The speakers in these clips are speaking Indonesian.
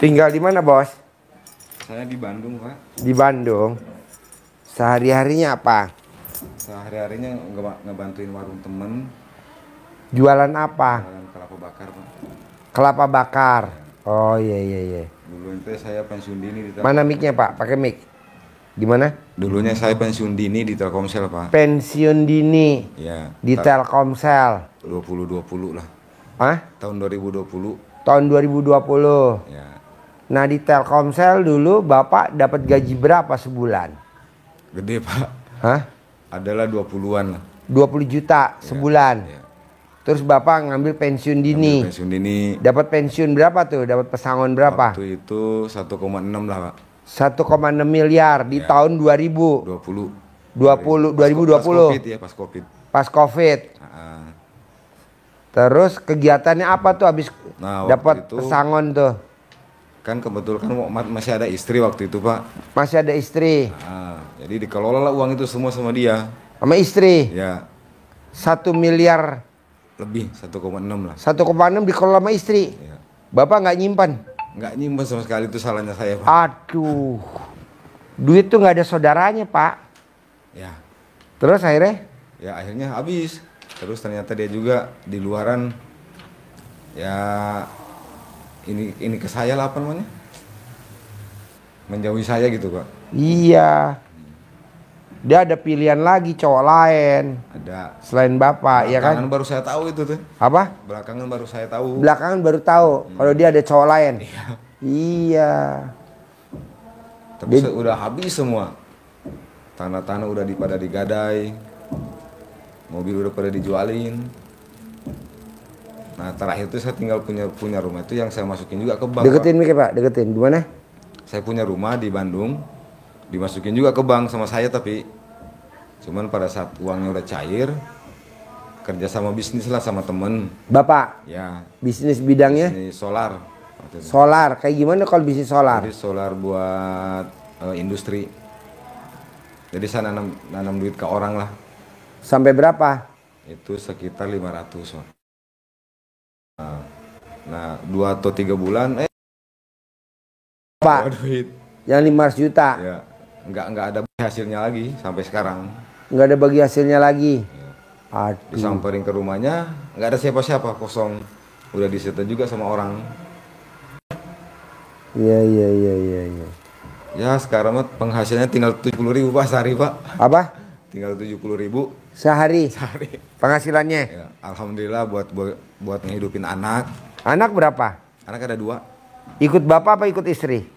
Tinggal di mana, Bos? Saya di Bandung, Pak. Di Bandung. Sehari-harinya apa? Sehari-harinya ngebantuin warung temen. Jualan apa? Jualan kelapa bakar, Pak. Kelapa bakar. Oh iya iya iya. Dulu itu saya pensiun dini di Mana mic-nya, Pak? Pakai mic. Gimana? Dulunya saya pensiun dini di Telkomsel, Pak. Pensiun dini. Ya. Di Telkomsel. 2020 lah. Hah? Tahun 2020. Tahun 2020. Ya. Nah, di Telkomsel dulu Bapak dapat gaji berapa sebulan? Gede, Pak. Hah? Adalah 20-an lah. 20 juta sebulan. Ya. Terus Bapak ngambil pensiun dini. Pensiun dini. Dapat pensiun berapa tuh? Dapat pesangon berapa? Waktu itu 1,6 lah, Pak. 1,6 miliar di tahun 2020. 2020. Pas Covid ya, pas Covid. Pas Covid. Terus kegiatannya apa tuh habis dapat pesangon tuh? Kan kebetulan masih ada istri waktu itu, Pak. Masih ada istri. Jadi dikelola lah uang itu semua sama dia. Sama istri? Ya. 1 miliar. Lebih, 1,6 lah. 1,6 dikelola sama istri? Ya. Bapak nggak nyimpan? Nggak nyimpan sama sekali, itu salahnya saya, Pak. Aduh. Duit tuh nggak ada saudaranya, Pak. Ya. Terus akhirnya? Ya akhirnya habis. Terus ternyata dia juga di luaran. Ya ini ke saya lah, apa namanya, menjauhi saya gitu, Pak. Iya. Dia ada pilihan lagi cowok lain. Ada. Selain Bapak, ya kan? Belakangan baru saya tahu itu tuh. Apa? Belakangan baru saya tahu. Belakangan baru tahu kalau dia ada cowok lain. Iya. Iya. Tapi udah habis semua. Tanah-tanah udah pada digadai. Mobil udah pada dijualin. Nah, terakhir itu saya tinggal punya rumah itu yang saya masukin juga ke bank. Deketin Mike, Pak, deketin. Gimana? Saya punya rumah di Bandung, dimasukin juga ke bank sama saya, tapi cuman pada saat uangnya udah cair, kerja sama bisnis lah sama temen. Bapak? Ya. Bisnis bidangnya? Bisnis solar. Solar, kayak gimana kalau bisnis solar? Jadi solar buat industri. Jadi saya nanam duit ke orang lah. Sampai berapa? Itu sekitar 500, Pak. Nah, 2 atau 3 bulan Pak, duit yang 500 juta ya nggak ada hasilnya lagi sampai sekarang. Nggak ada bagi hasilnya lagi ya. Aduh. Disamperin ke rumahnya, nggak ada siapa-siapa, kosong. Udah disita juga sama orang. Iya. Ya sekarang mah penghasilannya tinggal 70.000, Pak, sehari, Pak. Apa? Tinggal 70.000 sehari penghasilannya ya, alhamdulillah buat ngehidupin anak. Anak berapa? Anak ada 2. Ikut bapak apa ikut istri?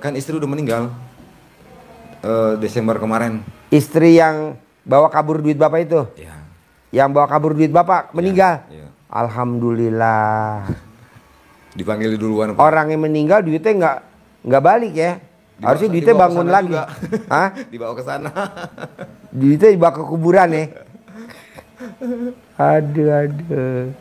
Kan istri udah meninggal Desember kemarin. Istri yang bawa kabur duit bapak itu? Ya. Yang bawa kabur duit bapak meninggal? Ya. Alhamdulillah. Dipanggil duluan, Pak. Orang yang meninggal duitnya nggak balik ya? Harusnya duitnya bangun lagi. Hah? Dibawa ke sana. Duitnya dibawa ke kuburan ya? Aduh.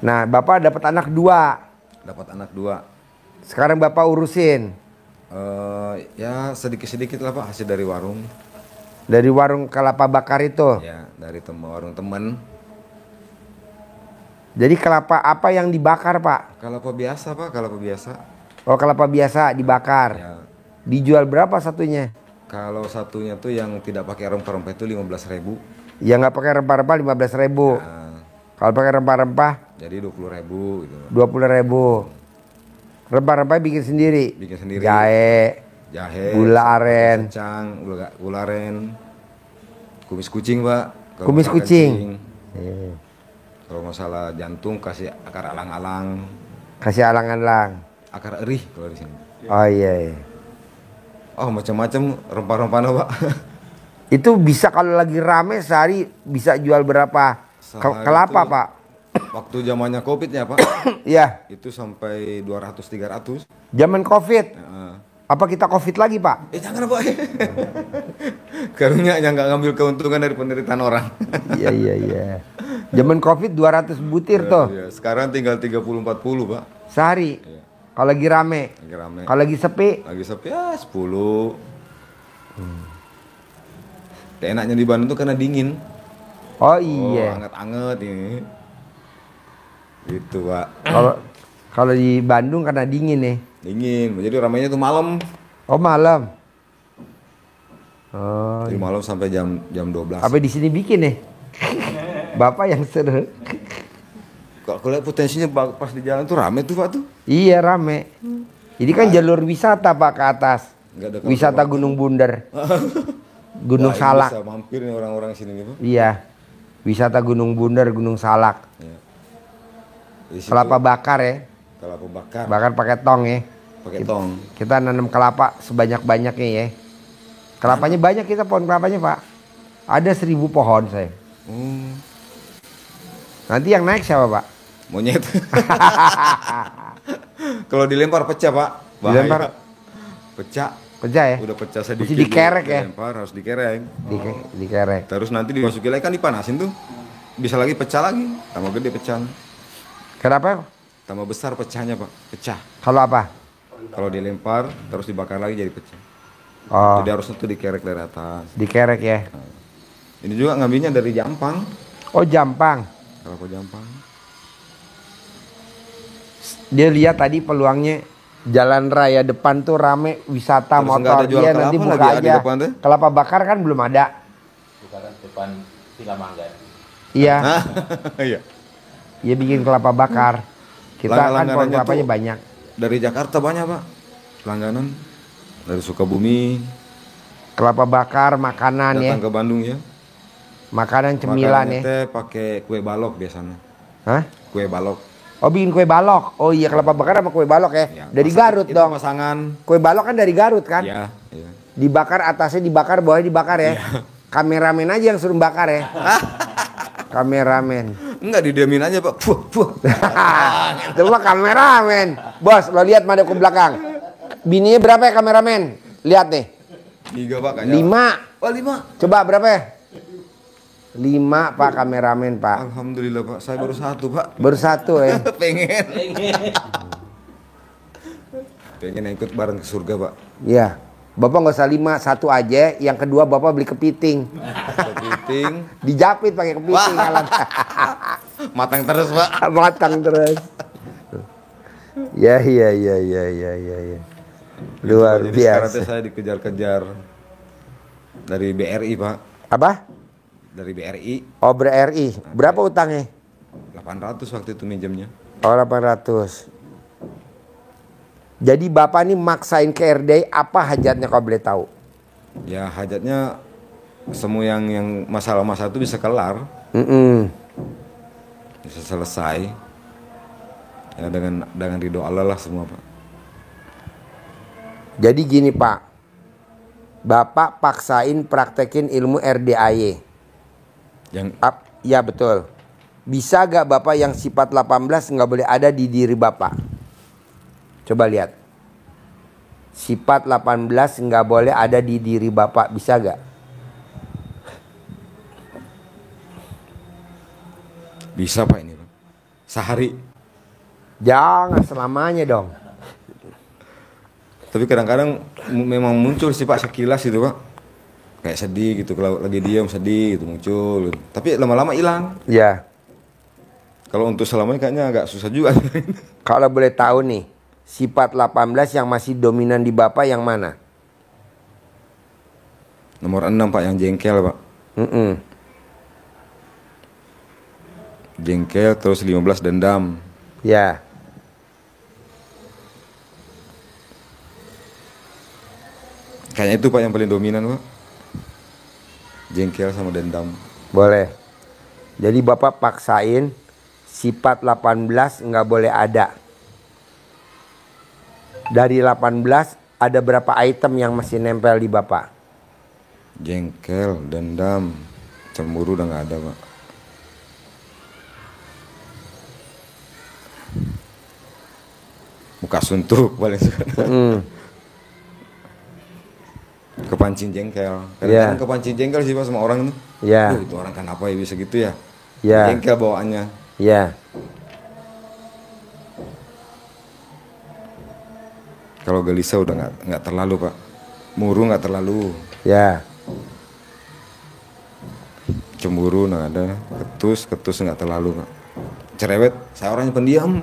Nah, Bapak dapat anak 2. Dapat anak 2. Sekarang Bapak urusin. Ya sedikit-sedikit lah, Pak, hasil dari warung. Dari warung kelapa bakar itu? Ya, dari warung temen. Jadi kelapa apa yang dibakar, Pak? Kelapa biasa, Pak, kelapa biasa. Oh, kelapa biasa dibakar. Ya. Dijual berapa satunya? Kalau satunya tuh yang tidak pakai rempah-rempah itu 15.000. Yang nggak pakai rempah-rempah 15.000. Ya. Kalau pakai rempah-rempah? Jadi 20.000 gitu. 20.000. Rempah-rempah bikin sendiri? Bikin sendiri. Jahe, gula aren. Secang, gula aren. Kumis kucing, Pak. Kumis kucing. Kalau masalah jantung kasih akar alang-alang. Kasih alang-alang. Akar erih kalau di sini. Oh iya. Oh, macam-macam rempah-rempahnya, Pak. Itu bisa kalau lagi rame sehari bisa jual berapa? Kelapa, Pak? Waktu zamannya Covid ya, Pak. Iya. Itu sampai 200-300. Zaman Covid. Apa kita COVID lagi, Pak? Jangan Pak. Karunya yang nggak ngambil keuntungan dari penderitaan orang. Iya. Zaman COVID 200 butir tuh. Iya. Sekarang tinggal 30-40 Pak. Sehari. Iya. Kalau lagi rame. Kalau lagi sepi. Lagi sepi ya 10. Enaknya di Bandung tuh karena dingin. Oh iya. Anget-anget ini. Gitu Pak. Kalau di Bandung karena dingin nih. Dingin. Jadi ramainya tuh malam. Oh malam. Oh. Jadi malam sampai jam 12. Apa di sini bikin nih? Bapak yang seru. Kalau lihat potensinya pas di jalan tuh rame tuh Pak tuh. Iya rame. Ini kan jalur wisata Pak ke atas. Wisata Gunung Bunder. Gunung Salak. Bisa mampir nih orang-orang sini nih Pak. Iya. Wisata Gunung Bunder, Gunung Salak. Iya. Kelapa bakar ya. Kelapa bakar. Bakar pakai tong ya. Pakai tong. Kita nanam kelapa sebanyak-banyaknya ya. Kelapanya banyak kita pohon kelapanya Pak. Ada 1000 pohon saya. Nanti yang naik siapa Pak? Monyet. Kalau dilempar pecah Pak. Bahaya. Dilempar pecah. Pecah ya? Udah pecah sedikit. Mesti dikerek ya? Dilempar harus dikerek. Dikerek. Terus nanti dimasukin lagi kan dipanasin tuh. Bisa lagi pecah lagi. Tambah gede pecah. Kenapa? Tambah besar pecahnya Pak. Pecah. Kalau apa? Kalau dilempar terus dibakar lagi jadi pecah. Oh. Jadi harusnya tuh dikerek dari atas. Dikerek ya. Ini juga ngambilnya dari Jampang. Oh Jampang. Kelapa Jampang. Dia lihat tadi peluangnya jalan raya depan tuh rame wisata Terus motor. Dia nanti buka aja. Kelapa bakar kan belum ada. Bukan depan Villa Mangga. Iya. Iya. Dia bikin kelapa bakar. Kita kan pohon kelapanya banyak. Dari Jakarta banyak Pak. Langganan. Dari Sukabumi. Kelapa bakar makanan ya. Datang ke Bandung ya. Makanan cemilan ya. Teh pakai kue balok biasanya. Hah? Kue balok. Oh bikin kue balok. Oh iya kelapa bakar sama kue balok ya. Ya, Dari Garut itu dong. pasangan. Kue balok kan dari Garut kan? Iya. Dibakar atasnya dibakar bawahnya dibakar ya. Kameramen aja yang suruh bakar ya. Kameramen. Enggak didiamin aja Pak. Puh. Itu mah kameramen. Bos, lo lihat madep ke belakang. Bininya berapa ya kameramen? Lihat nih. 3 Pak kayaknya. 5. Oh 5. Coba berapa ya? 5 Pak kameramen Pak. Alhamdulillah Pak. Saya baru 1 Pak. Baru 1 ya. Pengen ikut bareng ke surga Pak. Iya. Bapak nggak usah 5, 1 aja. Yang kedua Bapak beli kepiting. Kepiting. Dijapit pakai kepiting. Matang terus Pak. Matang terus. Ya. Luar Jadi biasa. sekarang saya dikejar-kejar dari BRI Pak. Apa? Dari BRI. Oh BRI. Berapa utangnya? 800 waktu itu minjemnya. Oh 800. Jadi Bapak ini maksain ke RDI apa hajatnya kalau boleh tahu? Ya hajatnya semua yang masalah-masalah itu bisa kelar. Bisa selesai. Ya dengan ridho Allah lah semua Pak. Jadi gini Pak. Bapak paksain praktekin ilmu RDAY. Ya betul. Bisa gak Bapak yang sifat 18 nggak boleh ada di diri Bapak? Coba lihat. Sifat 18 nggak boleh ada di diri Bapak. Bisa gak? Bisa Pak ini Pak. Sehari. Jangan selamanya dong. Tapi kadang-kadang memang muncul sih Pak sekilas itu Pak. Kayak sedih gitu, kalau lagi diam sedih gitu muncul gitu. Tapi lama-lama hilang. Ya. Kalau untuk selamanya kayaknya agak susah juga. Kalau boleh tahu nih, sifat 18 yang masih dominan di Bapak yang mana? Nomor 6 Pak, yang jengkel Pak. Jengkel, terus 15 dendam. Ya. Kayaknya itu Pak yang paling dominan Pak. Jengkel sama dendam. Boleh. Jadi Bapak paksain sifat 18 nggak boleh ada. Dari 18 ada berapa item yang masih nempel di Bapak? Jengkel, dendam, cemburu udah nggak ada Pak. Muka suntuk paling suka. kepancing jengkel. Iya. Kadang-kadang kepancing jengkel sih Pak sama orang itu. Iya. Duh, itu orang kenapa ya bisa gitu ya? Iya. Jengkel bawaannya. Iya. Kalau gelisah udah nggak terlalu Pak. Murung nggak terlalu. Ya. Cemburu nggak ada. Ketus nggak terlalu Pak. Cerewet, saya orangnya pendiam.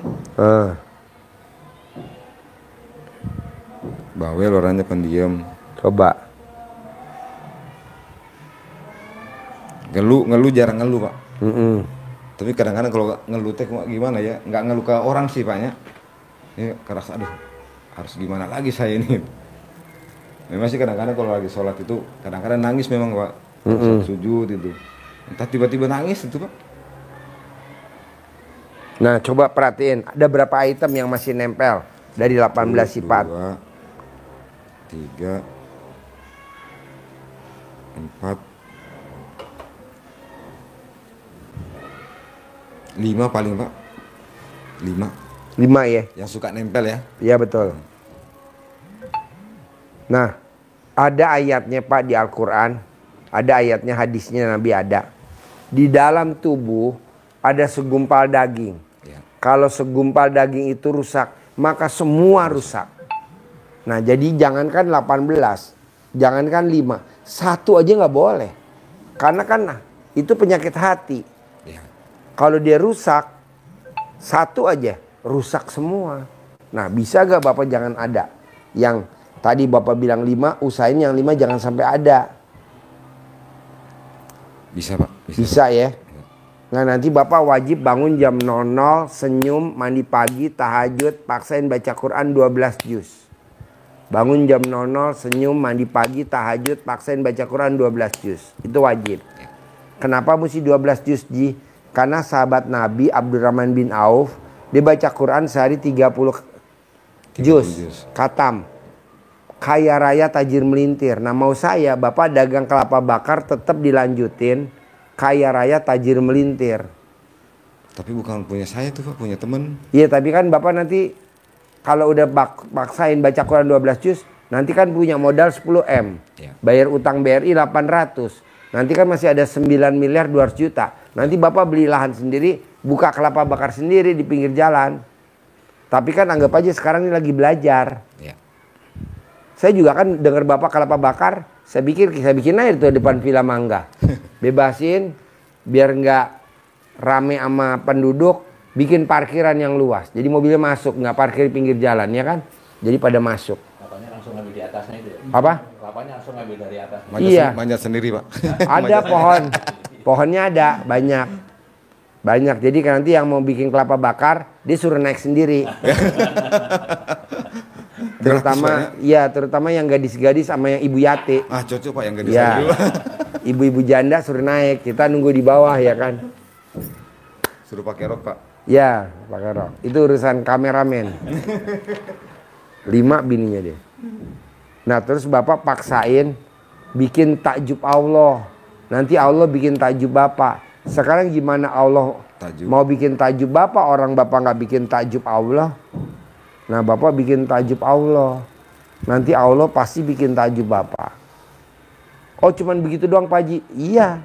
Bawel orangnya pendiam. Coba. Ngeluh jarang ngeluh Pak. Mm-mm. Tapi kadang-kadang kalau ngeluh teh gimana ya, nggak ngeluh ke orang sih Paknya. Ini kerasa aduh, harus gimana lagi saya ini. Memang sih kadang-kadang kalau lagi sholat itu kadang-kadang nangis memang Pak. Sujud itu. Entah tiba-tiba nangis itu Pak. Nah, coba perhatiin, ada berapa item yang masih nempel dari 18 sifat? 2, 3, 4, 5 paling Pak. 5 ya? yang suka nempel ya. Iya betul. Nah, ada ayatnya Pak di Al-Quran, ada ayatnya, hadisnya Nabi ada. Di dalam tubuh ada segumpal daging. Ya. Kalau segumpal daging itu rusak, maka semua rusak. Nah, jadi jangankan 18, jangankan 5, 1 aja nggak boleh. Karena kan itu penyakit hati. Ya. Kalau dia rusak, 1 aja rusak semua. Nah, bisa gak Bapak jangan ada? Yang tadi Bapak bilang 5, usahain yang 5 jangan sampai ada. Bisa Pak. Bisa ya? Nah, nanti Bapak wajib bangun jam 00, senyum, mandi pagi, tahajud, paksain baca Quran 12 juz. Bangun jam 00, senyum, mandi pagi, tahajud, paksain baca Quran 12 juz. Itu wajib. Kenapa mesti 12 juz, Ji? Karena sahabat Nabi Abdurrahman bin Auf, dia baca Quran sehari 30 juz. Khatam. Kaya raya tajir melintir. Nah, mau saya, Bapak dagang kelapa bakar tetap dilanjutin. Kaya raya tajir melintir. Tapi bukan punya saya tuh Pak, punya temen. Iya, tapi kan Bapak nanti kalau udah paksain baca Quran 12 juz, nanti kan punya modal 10M. Ya. Bayar utang BRI 800. Nanti kan masih ada 9 miliar 200 juta. Nanti Bapak beli lahan sendiri, buka kelapa bakar sendiri di pinggir jalan. Tapi kan anggap aja sekarang ini lagi belajar. Ya. Saya juga kan dengar Bapak kelapa bakar, saya bikin aja tuh depan Villa Mangga. Bebasin biar nggak rame sama penduduk, bikin parkiran yang luas. Jadi mobilnya masuk, nggak parkir di pinggir jalan ya kan? Jadi pada masuk. Kelapanya langsung ambil di atasnya itu ya? Apa? Kelapanya langsung ambil dari atas. Iya. Manjat sendiri Pak. Ada pohon. Pohonnya ada banyak. Banyak. Jadi nanti yang mau bikin kelapa bakar, dia suruh naik sendiri. terutama yang gadis-gadis sama yang ibu yate. Ah, cocok Pak yang gadis Ya. dulu. Ibu-ibu janda suruh naik, kita nunggu di bawah ya kan. Suruh pakai rok Pak. Ya, pakai rok. Itu urusan kameramen. 5 bininya dia. Nah, terus Bapak paksain bikin takjub Allah. Nanti Allah bikin takjub Bapak. Sekarang gimana Allah mau bikin takjub Bapak, orang Bapak nggak bikin takjub Allah? Nah, Bapak bikin takjub Allah. Nanti Allah pasti bikin takjub Bapak. Oh, cuman begitu doang Pak Haji? Iya.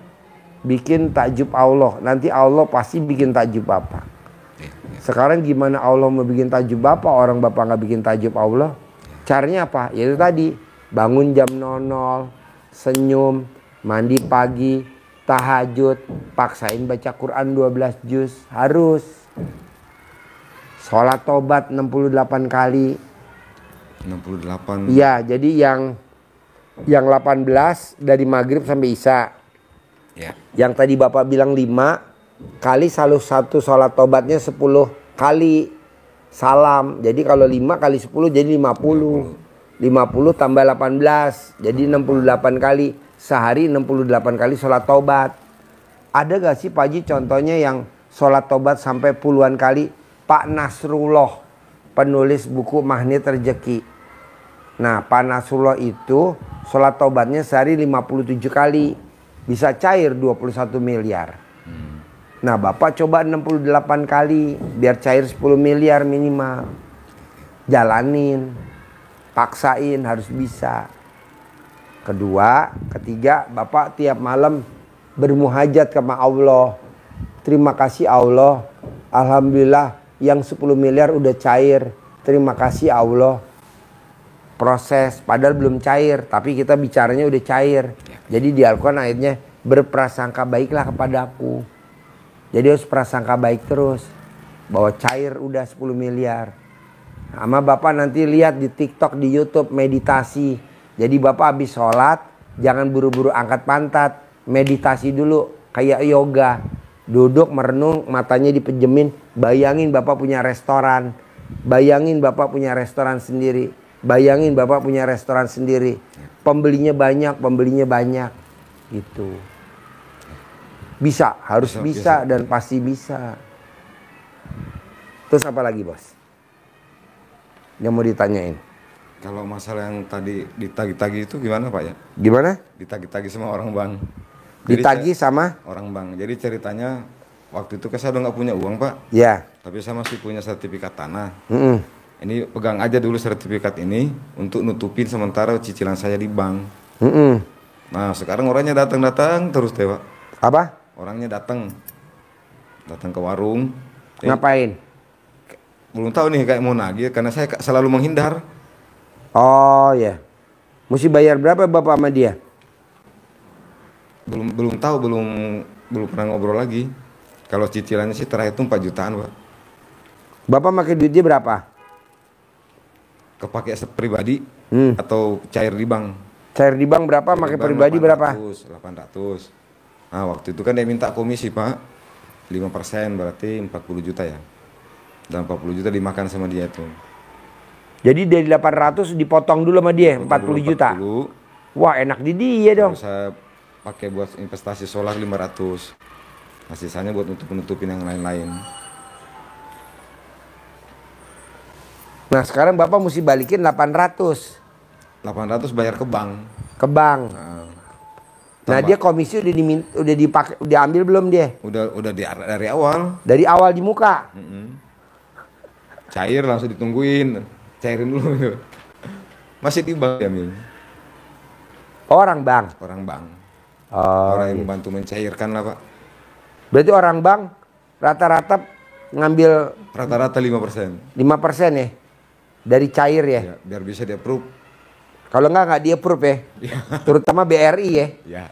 Bikin takjub Allah. Nanti Allah pasti bikin takjub Bapak. Sekarang gimana Allah mau bikin takjub Bapak, orang Bapak nggak bikin takjub Allah? Caranya apa? Yaitu tadi, bangun jam 00, senyum, mandi pagi, tahajud, paksain baca Quran 12 juz, harus. Sholat tobat 68 kali. 68. Iya, jadi yang 18 dari maghrib sampai isya. Ya. Yang tadi Bapak bilang 5 kali selalu satu sholat tobatnya 10 kali salam. Jadi kalau 5 kali 10 jadi 50. 50 tambah 18 jadi 68 kali. Sehari 68 kali sholat tobat. Ada gak sih Pak Haji contohnya yang sholat tobat sampai puluhan kali? Pak Nasrullah, penulis buku Magnet Rezeki. Nah, Pak Nasrullah itu sholat tobatnya sehari 57 kali. Bisa cair 21 miliar. Nah, Bapak coba 68 kali. Biar cair 10 miliar minimal. Jalanin. Paksain, harus bisa. Kedua, ketiga, Bapak tiap malam bermuhajat sama Allah. Terima kasih Allah. Alhamdulillah yang 10 miliar udah cair. Terima kasih Allah. Proses, padahal belum cair, tapi kita bicaranya udah cair. Jadi di Al-Quran ayatnya, berprasangka baiklah kepadaku. Jadi harus prasangka baik terus. Bahwa cair udah 10 miliar. Sama Bapak nanti lihat di TikTok, di YouTube, meditasi. Jadi Bapak habis sholat, jangan buru-buru angkat pantat. Meditasi dulu, kayak yoga. Duduk merenung, matanya dipejemin. Bayangin Bapak punya restoran. Bayangin Bapak punya restoran sendiri. Bayangin Bapak punya restoran sendiri. Pembelinya banyak. Gitu. Bisa, harus bisa dan pasti bisa. Terus apa lagi, Bos? Yang mau ditanyain? Kalau masalah yang tadi ditagi-tagi itu gimana Pak ya? Gimana? Ditagi-tagi sama orang bank. Ditagi sama? Orang bank. Jadi ceritanya waktu itu saya udah nggak punya uang Pak. Ya. Tapi saya masih punya sertifikat tanah. Mm-mm. Ini pegang aja dulu sertifikat ini untuk nutupin sementara cicilan saya di bank. Mm-mm. Nah sekarang orangnya datang terus deh Pak. Apa? Orangnya datang ke warung. Ngapain? Belum tahu nih kayak mau nagih karena saya selalu menghindar. Oh ya. Mesti bayar berapa Bapak sama dia? Belum tahu, belum pernah ngobrol lagi. Kalau cicilannya sih terakhir itu 4 jutaan Pak. Bapak pakai duitnya berapa? Kepake pribadi atau cair di bank? Cair di bank berapa? Pakai pribadi berapa? 800. Nah waktu itu kan dia minta komisi Pak 5%, berarti 40 juta ya. Dan 40 juta dimakan sama dia itu. Jadi dari 800 dipotong dulu sama dia 40 juta. Wah enak di dia dong. Terus saya pakai buat investasi solar 500. Nah sisanya buat nutupin yang lain-lain. Nah sekarang Bapak mesti balikin 800. 800 bayar ke bank. Ke bank. Nah dia komisi udah diambil belum dia? Udah dari awal. Dari awal di muka. Cair langsung ditungguin, cairin dulu. Masih di bank diambil. Orang bank. Orang bank. Oh, orang yang membantu mencairkan lah Pak. Berarti orang bank rata-rata ngambil Rata-rata 5%. 5% ya? Dari cair ya? Ya, biar bisa di approve. Kalau nggak di approve ya? Terutama BRI ya? Ya.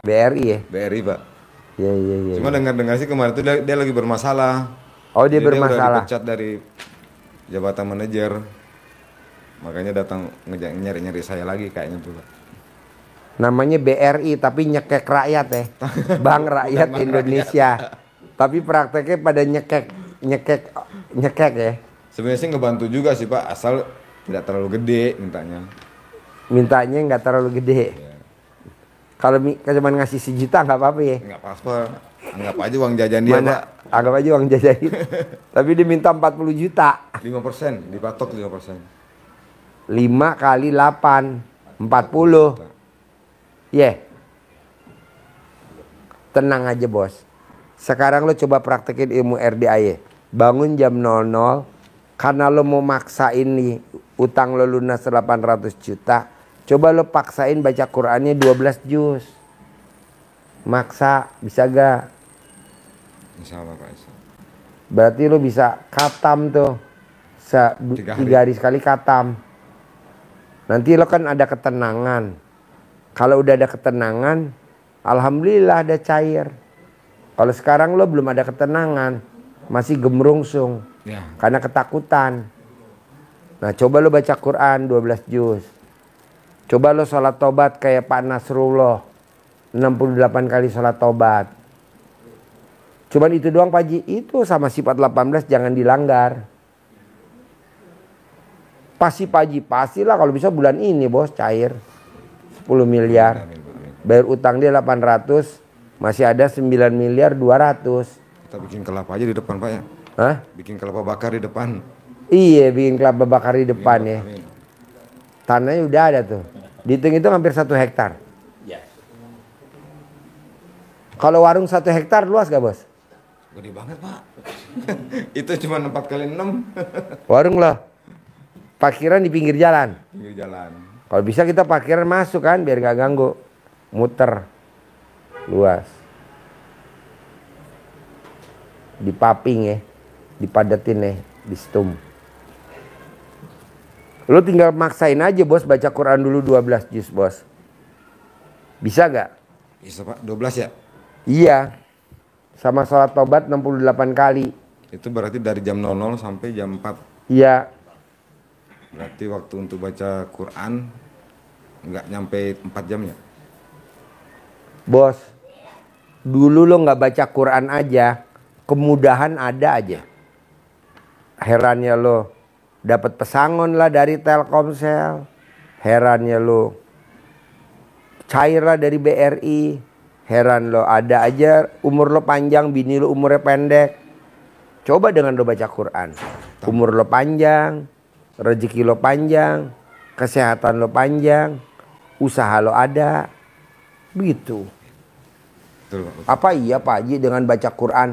BRI ya? BRI Pak. Iya. Cuma dengar-dengar sih kemarin itu dia lagi bermasalah. Oh dia Jadi bermasalah. Dia udah dipecat dari jabatan manajer. Makanya datang nyari-nyari saya lagi kayaknya tuh Pak. Namanya BRI tapi nyekek rakyat ya. Bank Rakyat Indonesia. Tapi prakteknya pada nyekek ya. Sebenarnya sih ngebantu juga sih Pak, asal tidak terlalu gede mintanya. Mintanya nggak terlalu gede. Ya. Kalau cuma ngasih 1 juta nggak apa-apa ya. Nggak apa-apa. Anggap aja uang jajan dia Pak. Anggap aja uang jajan. Tapi diminta 40 juta. 5%, dipatok 5%. 5 kali 8 40. Tenang aja bos. Sekarang lo coba praktekin ilmu RDAY. Bangun jam 00. Karena lo mau maksain nih utang lo lunas 800 juta. Coba lo paksain baca Qur'annya 12 juz. Maksa, bisa gak? Insya Allah Pak. Berarti lo bisa khatam tuh. 3 hari sekali khatam. Nanti lo kan ada ketenangan. Kalau udah ada ketenangan, alhamdulillah ada cair. Kalau sekarang lo belum ada ketenangan, masih gemrungsung. Ya. Karena ketakutan. Nah coba lo baca Quran 12 juz. Coba lo sholat tobat kayak Pak Nasrullah. 68 kali sholat tobat. Cuman itu doang Pak Haji. Itu sama sifat 18 jangan dilanggar. Pasti Pak Haji, pastilah kalau bisa bulan ini bos cair 10 miliar. Bayar utang dia 800, masih ada 9 miliar 200. Kita bikin kelapa aja di depan Pak ya. Hah? Bikin kelapa bakar di depan. Iya bikin kelapa bakar di depan ya. Amin. Tanahnya udah ada tuh. Dihitung hampir 1 hektar. Ya. Kalau warung 1 hektar luas gak bos? Gede banget Pak. Itu cuma 4 kali 6. Warung loh. Parkiran di pinggir jalan. Pinggir jalan. Kalau bisa kita parkiran masuk kan biar gak ganggu. Muter. Luas. Dipaping ya. Dipadetin ya. Di stum. Lu tinggal maksain aja bos baca Quran dulu 12 juz bos. Bisa gak? Bisa Pak, 12 ya? Iya. Sama sholat tobat 68 kali. Itu berarti dari jam 00 sampai jam 4. Iya. Berarti waktu untuk baca Quran nggak nyampe 4 jam ya? Bos, dulu lo nggak baca Quran aja, kemudahan ada aja. Herannya lo dapat pesangon lah dari Telkomsel. Herannya lo cair lah dari BRI. Heran lo ada aja umur lo panjang, bini lo umurnya pendek. Coba dengan lo baca Quran. Umur lo panjang, rezeki lo panjang, kesehatan lo panjang, usaha lo ada. Begitu. Betul, Pak. Apa iya Pak Haji dengan baca Quran?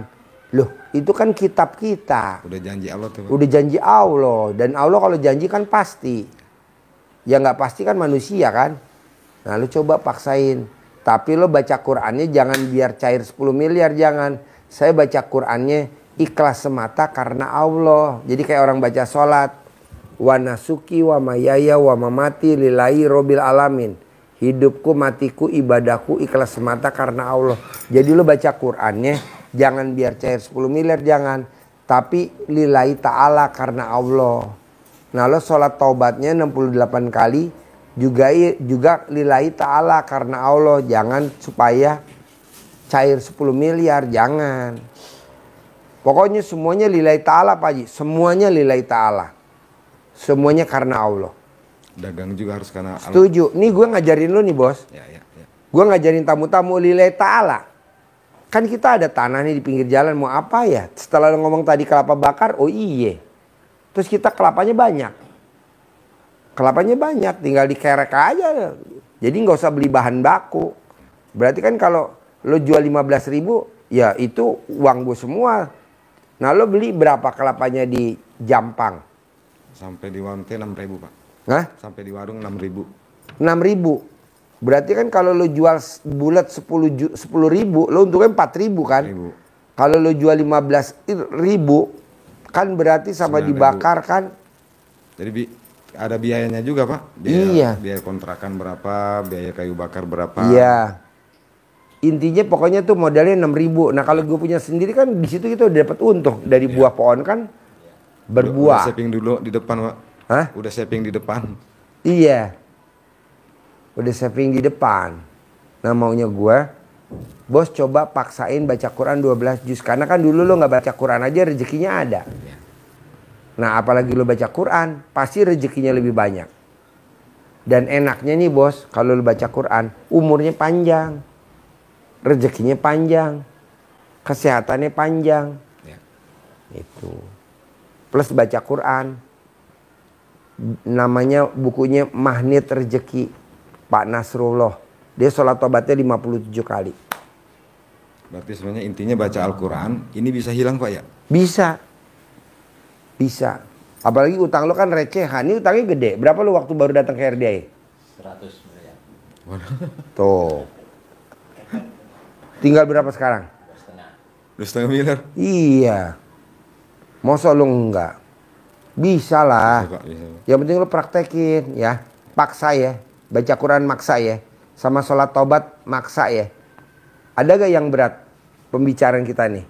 Loh, itu kan kitab kita. Udah janji Allah tuh Pak. Udah janji Allah. Dan Allah kalau janji kan pasti. Ya nggak pasti kan manusia kan. Nah lu coba paksain. Tapi lo baca Qurannya jangan biar cair 10 miliar, jangan. Saya baca Qurannya ikhlas semata karena Allah. Jadi kayak orang baca sholat. Wa nasuki wa mayaya wa mamati lillahi robbil alamin. Hidupku, matiku, ibadahku ikhlas semata karena Allah. Jadi lo baca Qurannya jangan biar cair 10 miliar, jangan. Tapi lillahi ta'ala karena Allah. Nah lo sholat taubatnya 68 kali juga lillahi ta'ala karena Allah. Jangan supaya cair 10 miliar, jangan. Pokoknya semuanya lillahi ta'ala Pak Haji. Semuanya lillahi ta'ala. Semuanya karena Allah. Dagang juga harus karena Allah. Setuju. Nih gue ngajarin lu nih bos. Ya. Gue ngajarin tamu-tamu lillahi ta'ala. Kan kita ada tanah nih di pinggir jalan, mau apa ya? Setelah lu ngomong tadi kelapa bakar, oh iya. Terus kita kelapanya banyak. Kelapanya banyak, tinggal dikerek aja. Jadi nggak usah beli bahan baku. Berarti kan kalau lo jual 15.000, ya itu uang gue semua. Nah lo beli berapa kelapanya di Jampang? Sampai di warung 6.000 Pak. Hah? Sampai di warung 6.000. 6.000. Berarti kan kalau lo jual bulat 10.000, lo untungnya 4.000 kan? 4.000. Kalau lo jual 15.000 kan berarti sama 9.000. dibakar kan? Jadi ada biayanya juga Pak. Iya. Biaya kontrakan berapa, biaya kayu bakar berapa. Iya. Intinya pokoknya tuh modalnya 6.000. Nah kalau gue punya sendiri kan di situ kita udah dapat untung dari buah pohon kan berbuah. Udah saving dulu di depan Pak. Hah? Udah saving di depan. Iya. Udah saving di depan. Nah maunya gue, bos coba paksain baca Quran 12 juz. Karena kan dulu lo gak baca Quran aja rezekinya ada. Nah apalagi lo baca Quran, pasti rezekinya lebih banyak. Dan enaknya nih bos, kalau lo baca Quran, umurnya panjang. Rezekinya panjang. Kesehatannya panjang. Ya. Itu. Plus baca Quran. Namanya bukunya Magnet Rezeki. Pak Nasrullah. Dia sholat tobatnya 57 kali. Berarti sebenarnya intinya baca Al-Quran, ini bisa hilang Pak ya? Bisa. Bisa. Apalagi utang lo kan recehan. Ini utangnya gede. Berapa lo waktu baru datang ke RDI? 100 miliar. Tuh. Tinggal berapa sekarang? 2,5 miliar. Iya. Masa lo enggak? Bisa lah. Bisa, Pak, bisa. Yang penting lo praktekin ya. Paksa ya. Baca Quran maksa ya. Sama sholat taubat maksa ya. Ada gak yang berat pembicaraan kita nih?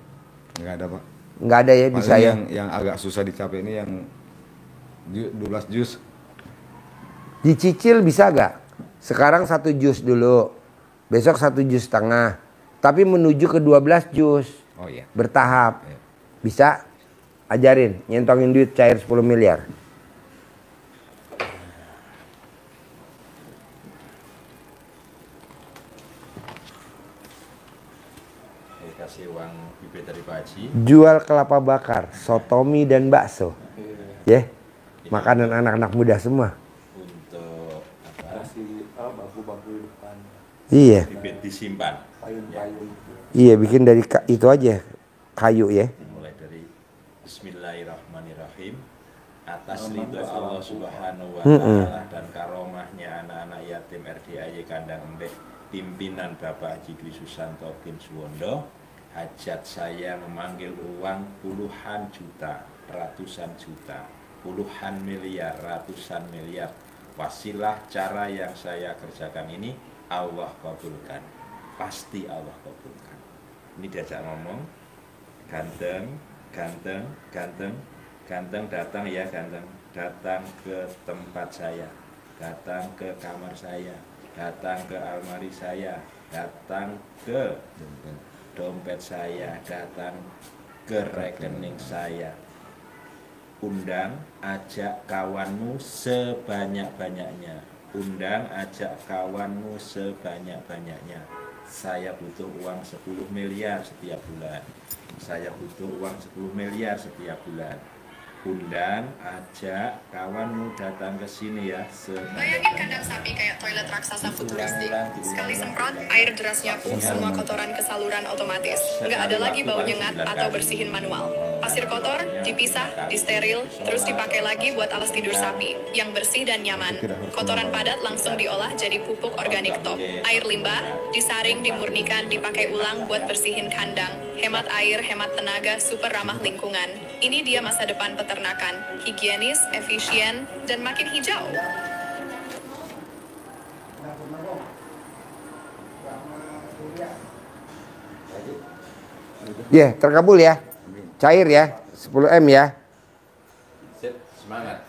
Nggak ada Pak. Nggak ada ya, bisa Paling ya. yang agak susah dicapai ini yang 12 juz. Dicicil bisa gak? Sekarang 1 juz dulu. Besok 1,5 juz. Tapi menuju ke 12 juz. Oh iya. Bertahap. Iya. Bisa? Ajarin. Nyentongin duit cair 10 miliar. Dikasih uang bibit dari Pak Haji. Jual kelapa bakar, sotomi dan bakso. Ya. Makanan anak-anak muda semua. Untuk apa? Kasih bambu-bambu di depan, Iya. Bibit disimpan. payung-payung. Iya, bikin dari itu aja. Kayu ya. Mulai dari Bismillahirrahmanirrahim. atas ridho Allah Subhanahu wa Ta'ala dan karomahnya anak-anak yatim RDAY Kandang Embek pimpinan Bapak Haji Dwi Susanto bin Suwondo, hajat saya memanggil uang puluhan juta, ratusan juta, puluhan miliar, ratusan miliar. Wasilah cara yang saya kerjakan ini Allah kabulkan, pasti Allah kabulkan. Ini diajak ngomong, ganteng, ganteng, ganteng, ganteng datang ya ganteng, datang ke tempat saya, datang ke kamar saya, datang ke almari saya, datang ke dompet saya, datang ke rekening saya. Undang, ajak kawanmu sebanyak-banyaknya. Undang, ajak kawanmu sebanyak-banyaknya. Saya butuh uang 10 miliar setiap bulan. Saya butuh uang 10 miliar setiap bulan. Undang, ajak kawanmu datang ke sini ya. Bayangin kandang sapi kayak toilet raksasa futuristik. Sekali semprot, air deras nyapu semua kotoran ke saluran otomatis. Nggak ada lagi bau nyengat atau bersihin manual. Pasir kotor, dipisah, disteril, terus dipakai lagi buat alas tidur sapi. Yang bersih dan nyaman. Kotoran padat langsung diolah jadi pupuk organik top. Air limbah, disaring, dimurnikan, dipakai ulang buat bersihin kandang. Hemat air, hemat tenaga, super ramah lingkungan. Ini dia masa depan peternakan. Higienis, efisien, dan makin hijau. Ya, terkabul ya. Cair ya. 10 M ya. Sip, semangat.